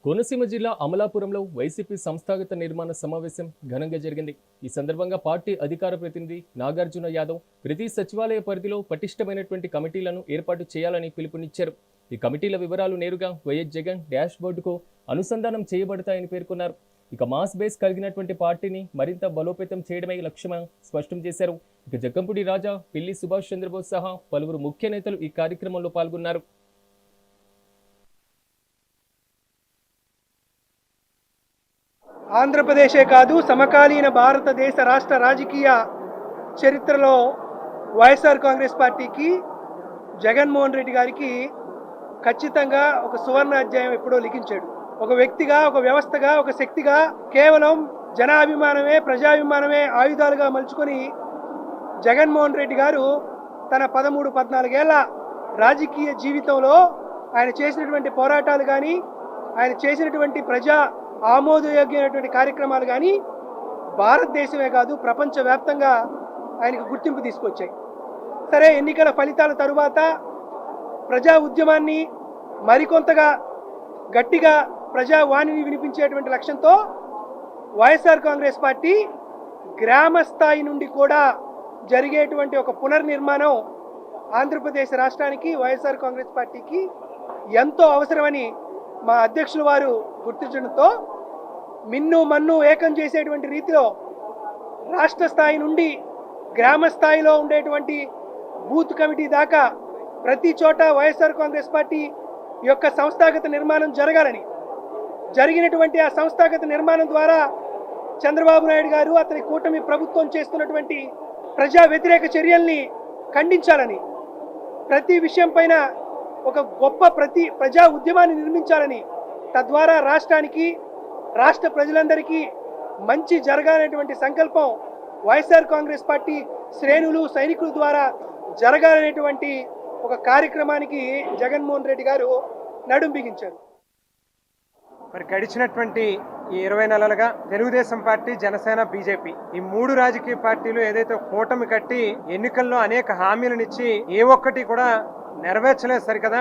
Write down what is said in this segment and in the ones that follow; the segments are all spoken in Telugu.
కోనసీమ జిల్లా అమలాపురంలో వైసీపీ సంస్థాగత నిర్మాణ సమావేశం ఘనంగా జరిగింది. ఈ సందర్భంగా పార్టీ అధికార ప్రతినిధి నాగార్జున యాదవ్ ప్రతి సచివాలయ పరిధిలో పటిష్టమైనటువంటి కమిటీలను ఏర్పాటు చేయాలని పిలుపునిచ్చారు. ఈ కమిటీల వివరాలు నేరుగా వైఎస్ జగన్ డాష్ బోర్డుకు అనుసంధానం చేయబడతాయని పేర్కొన్నారు. ఇక మాస్ బేస్ కలిగినటువంటి పార్టీని మరింత బలోపేతం చేయడమే లక్ష్యమని స్పష్టం చేశారు. ఇక జక్కంపూడి రాజా, పిల్లి సుభాష్ చంద్రబోస్ సహా పలువురు ముఖ్య నేతలు ఈ కార్యక్రమంలో పాల్గొన్నారు. ఆంధ్రప్రదేశే కాదు, సమకాలీన భారతదేశ రాష్ట్ర రాజకీయ చరిత్రలో వైఎస్ఆర్ కాంగ్రెస్ పార్టీకి, జగన్మోహన్ రెడ్డి గారికి ఖచ్చితంగా ఒక సువర్ణ అధ్యాయం ఎప్పుడో లిఖించాడు. ఒక వ్యక్తిగా, ఒక వ్యవస్థగా, ఒక శక్తిగా కేవలం జనాభిమానమే, ప్రజాభిమానమే ఆయుధాలుగా మలుచుకొని జగన్మోహన్ రెడ్డి గారు తన 13-14 ఏళ్ల రాజకీయ జీవితంలో ఆయన చేసినటువంటి పోరాటాలు కానీ, ఆయన చేసినటువంటి ప్రజా ఆమోదయోగ్యమైనటువంటి కార్యక్రమాలు కానీ భారతదేశమే కాదు ప్రపంచవ్యాప్తంగా ఆయనకు గుర్తింపు తీసుకొచ్చాయి. సరే, ఎన్నికల ఫలితాల తరువాత ప్రజా ఉద్యమాన్ని మరికొంతగా గట్టిగా ప్రజావాణిని వినిపించేటువంటి లక్ష్యంతో వైఎస్ఆర్ కాంగ్రెస్ పార్టీ గ్రామ స్థాయి నుండి కూడా జరిగేటువంటి ఒక పునర్నిర్మాణం ఆంధ్రప్రదేశ్ రాష్ట్రానికి, వైఎస్ఆర్ కాంగ్రెస్ పార్టీకి ఎంతో అవసరమని మా అధ్యక్షుల వారు గుర్తించడంతో మిన్ను మన్ను ఏకం చేసేటువంటి రీతిలో రాష్ట్ర స్థాయి నుండి గ్రామ స్థాయిలో ఉండేటువంటి బూత్ కమిటీ దాకా ప్రతి చోట వైఎస్ఆర్ కాంగ్రెస్ పార్టీ యొక్క సంస్థాగత నిర్మాణం జరగాలని, జరిగినటువంటి ఆ సంస్థాగత నిర్మాణం ద్వారా చంద్రబాబు నాయుడు గారు, అతని కూటమి ప్రభుత్వం చేస్తున్నటువంటి ప్రజా వ్యతిరేక చర్యల్ని ఖండించాలని, ప్రతి విషయం పైన ఒక గొప్ప ప్రజా ఉద్యమాన్ని నిర్మించాలని, తద్వారా రాష్ట్రానికి, రాష్ట్ర ప్రజలందరికీ మంచి జరగాలనేటువంటి సంకల్పం వైఎస్ఆర్ కాంగ్రెస్ పార్టీ శ్రేణులు, సైనికుల ద్వారా జరగాలనేటువంటి ఒక కార్యక్రమానికి జగన్మోహన్ రెడ్డి గారు నడుం బిగించారు. మరి గడిచినటువంటి ఈ 20 నెలలుగా తెలుగుదేశం పార్టీ, జనసేన, బీజేపీ ఈ 3 రాజకీయ పార్టీలు ఏదైతే కూటమి కట్టి ఎన్నికల్లో అనేక హామీలనిచ్చి ఏ ఒక్కటి కూడా నెరవేర్చలేదు సరికదా.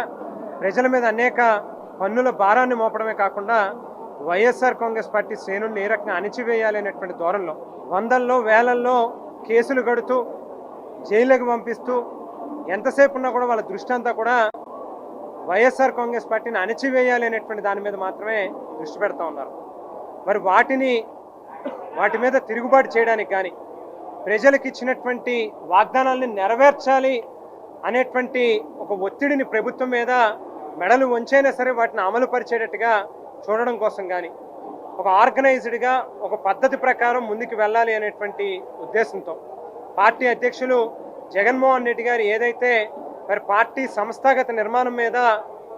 ప్రజల మీద అనేక పన్నుల భారాన్ని మోపడమే కాకుండా వైఎస్ఆర్ కాంగ్రెస్ పార్టీ శ్రేణుల్ని ఏ రకంగా అణిచివేయాలి అనేటువంటి ధోరణిలో వందల్లో వేలల్లో కేసులు కడుతూ జైలుకి పంపిస్తూ ఎంతసేపు ఉన్నా కూడా వాళ్ళ దృష్టి అంతా కూడా వైఎస్ఆర్ కాంగ్రెస్ పార్టీని అణిచివేయాలి అనేటువంటి దాని మీద మాత్రమే దృష్టి పెడతా ఉన్నారు. మరి వాటి మీద తిరుగుబాటు చేయడానికి కానీ, ప్రజలకు ఇచ్చినటువంటి వాగ్దానాల్ని నెరవేర్చాలి అనేటువంటి ఒక ఒత్తిడిని ప్రభుత్వం మీద మెడలు వంచైనా సరే వాటిని అమలు పరిచేటట్టుగా చూడడం కోసం కానీ, ఒక ఆర్గనైజ్డ్గా ఒక పద్ధతి ప్రకారం ముందుకు వెళ్ళాలి అనేటువంటి ఉద్దేశంతో పార్టీ అధ్యక్షులు జగన్మోహన్ రెడ్డి గారు ఏదైతే మరి పార్టీ సంస్థాగత నిర్మాణం మీద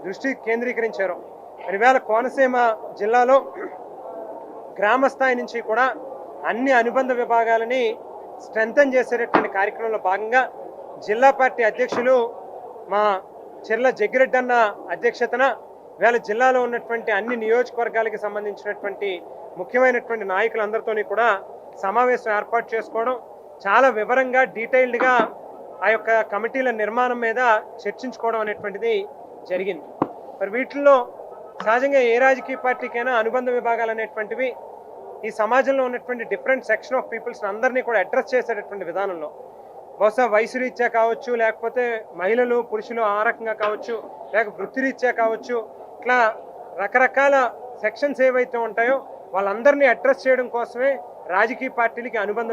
దృష్టి కేంద్రీకరించారో, మరి వేళ కోనసీమ జిల్లాలో గ్రామ స్థాయి నుంచి కూడా అన్ని అనుబంధ విభాగాలని స్ట్రెంథన్ చేసేటటువంటి కార్యక్రమంలో భాగంగా జిల్లా పార్టీ అధ్యక్షులు మా చెర్ల జగ్గిరెడ్డి అన్న అధ్యక్షతన వేళ జిల్లాలో ఉన్నటువంటి అన్ని నియోజకవర్గాలకి సంబంధించినటువంటి ముఖ్యమైనటువంటి నాయకులందరితోని కూడా సమావేశం ఏర్పాటు చేసుకోవడం, చాలా వివరంగా డీటెయిల్డ్గా ఆ యొక్క కమిటీల నిర్మాణం మీద చర్చించుకోవడం అనేటువంటిది జరిగింది. మరి వీటిల్లో సహజంగా ఏ రాజకీయ పార్టీకైనా అనుబంధ విభాగాలు అనేటువంటివి ఈ సమాజంలో ఉన్నటువంటి డిఫరెంట్ సెక్షన్ ఆఫ్ పీపుల్స్ అందరినీ కూడా అడ్రస్ చేసేటటువంటి విధానంలో బహుశా వయసు రీత్యా కావచ్చు, లేకపోతే మహిళలు పురుషులు ఆ రకంగా కావచ్చు, లేక వృత్తిరీత్యా కావచ్చు, ఇట్లా రకరకాల సెక్షన్స్ ఏవైతే ఉంటాయో వాళ్ళందరినీ అడ్రస్ చేయడం కోసమే రాజకీయ పార్టీలకి అనుబంధ